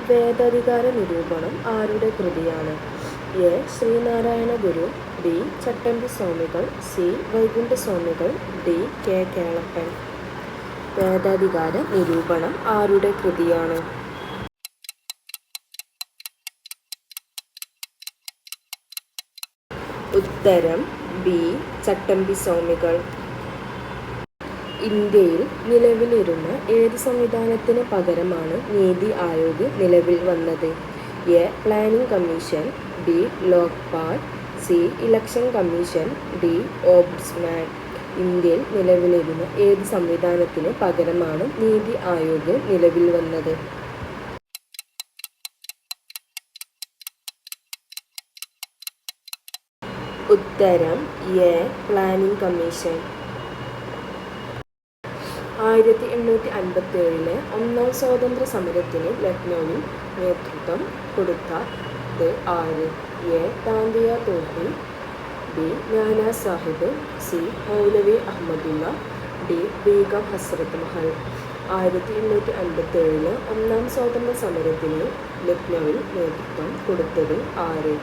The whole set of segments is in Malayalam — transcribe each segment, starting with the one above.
വേദാധികാര നിരൂപണം ആരുടെ കൃതിയാണ്? A. Sreenarayana Guru, B. Chattampi Swamikal, C. Vaikuntha സ്വാമികൾ, ഡി. കെ. കേളപ്പൻ. വേദാധികാര നിരൂപണം ആരുടെ കൃതിയാണ്? ഉത്തരം ബി. ചട്ടമ്പി സ്വാമികൾ. ഇന്ത്യയിൽ നിലവിലിരുന്ന ഏത് സംവിധാനത്തിന് പകരമാണ് നീതി ആയോഗ് നിലവിൽ വന്നത്? A. Planning commission, B. Lokpal, C. Election commission, D. Ombudsman. ഇന്ത്യയിൽ നിലവിലിരുന്ന ഏത് സംവിധാനത്തിന് പകരമാണ് നീതി ആയോഗ് നിലവിൽ വന്നത്? ഉത്തരം എ. Planning commission. 1857 ഒന്നാം സ്വാതന്ത്ര്യ സമരത്തിന് ലക്നൌവിൽ നേതൃത്വം കൊടുത്തത് ആര്? A. Tantia Tope, B. Nana Sahib, C. Moulavi Ahmadullah, D. Begum ഹസ്രത്ത് മഹൽ. 1857 ഒന്നാം സ്വാതന്ത്ര്യ സമരത്തിന് ലക്നൌവിൽ നേതൃത്വം കൊടുത്തത് ആര്?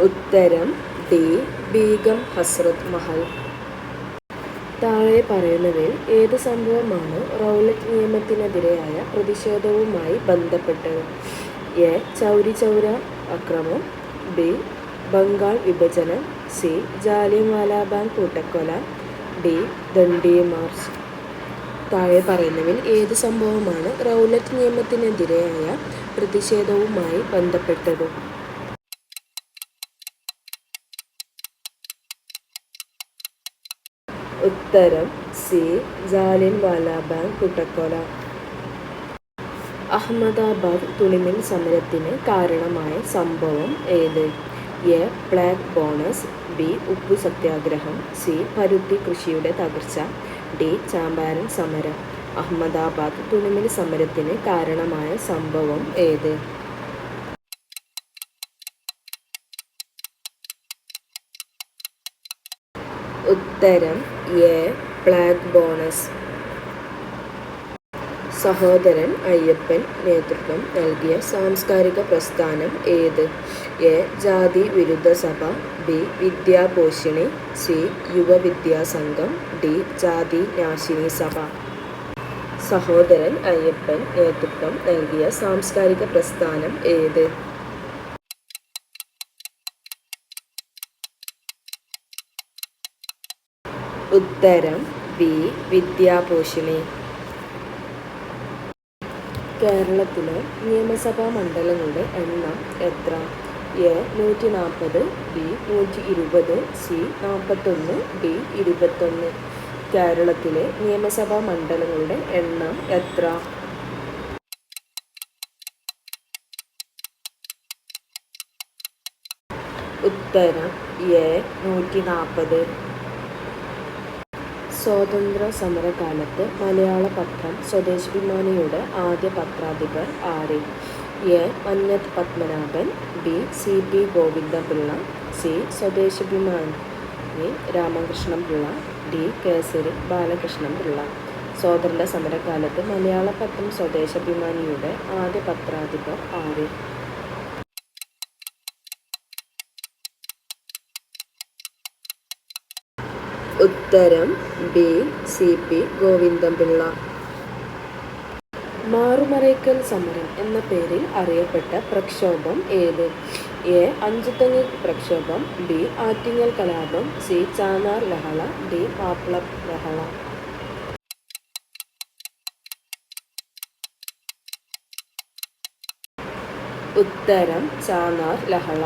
ഉത്തരം ഡി. ബീഗം ഹസ്രത്ത് മഹൽ. താഴെ പറയുന്നവയിൽ ഏത് സംഭവമാണ് റൗലറ്റ് നിയമത്തിനെതിരായ പ്രതിഷേധവുമായി ബന്ധപ്പെട്ടത്? എ. ചൗരി ചൗര അക്രമം, ബി. ബംഗാൾ വിഭജനം, സി. ജാലിയൻവാലാബാഗ് കൂട്ടക്കൊല, ഡി. ദണ്ഡി മാർച്ച്. താഴെ പറയുന്നവയിൽ ഏത് സംഭവമാണ് റൗലറ്റ് നിയമത്തിനെതിരായ പ്രതിഷേധവുമായി ബന്ധപ്പെട്ടത്? ഉത്തരം സി. ജാലിയൻവാലാബാഗ് കൂട്ടക്കൊല. അഹമ്മദാബാദ് തുണിമിൽ സമരത്തിന് കാരണമായ സംഭവം ഏത്? എ. Black bonus, B. ഉപ്പു സത്യാഗ്രഹം, സി. പരുത്തി കൃഷിയുടെ തകർച്ച, ഡി. ചാമ്പാരൻ സമരം. അഹമ്മദാബാദ് തുണിമിൽ സമരത്തിന് കാരണമായ സംഭവം ഏത്? ഉത്തരം A. Black bonus. Sahodaran Ayyappan നേതൃത്വം നൽകിയ സാംസ്കാരിക പ്രസ്ഥാനം ഏത്? എ. ജാതി വിരുദ്ധ സഭ, ബി. വിദ്യാപോഷിണി, സി. യുവവിദ്യാസംഘം, ഡി. ജാതി നാശിനി സഭ. സഹോദരൻ അയ്യപ്പൻ നേതൃത്വം നൽകിയ സാംസ്കാരിക പ്രസ്ഥാനം ഏത്? ഉത്തരം ബി. വിദ്യാപോഷിണി. കേരളത്തിലെ നിയമസഭാ മണ്ഡലങ്ങളുടെ എണ്ണം എത്ര? എ. 140, ബി. 120, സി. 41, ഡി. 21. കേരളത്തിലെ നിയമസഭാ മണ്ഡലങ്ങളുടെ എണ്ണം എത്ര? ഉത്തരം എ. 140. സ്വാതന്ത്ര്യ സമരകാലത്ത് മലയാള പത്രം സ്വദേശാഭിമാനിയുടെ ആദ്യ പത്രാധിപർ ആര്? A. Mannath Padmanabhan, B. C. P. Govindapillai, C. Swadeshabhimani Ramakrishnapillai, D. Kesari Balakrishnapillai. സ്വാതന്ത്ര്യ സമരകാലത്ത് മലയാള പത്രം സ്വദേശാഭിമാനിയുടെ ആദ്യ പത്രാധിപർ ആര്? ഉത്തരം ബി. സി. പി. ഗോവിന്ദപിള്ള. മാറുമറയ്ക്കൽ സമരം എന്ന പേരിൽ അറിയപ്പെട്ട പ്രക്ഷോഭം ഏത്? എ. അഞ്ചുതെങ്ങ് പ്രക്ഷോഭം, ബി. ആറ്റിങ്ങൽ കലാപം, സി. ചാന്നാർ ലഹള, ഡി. മാപ്പിള ലഹള. ഉത്തരം ചാന്നാർ ലഹള.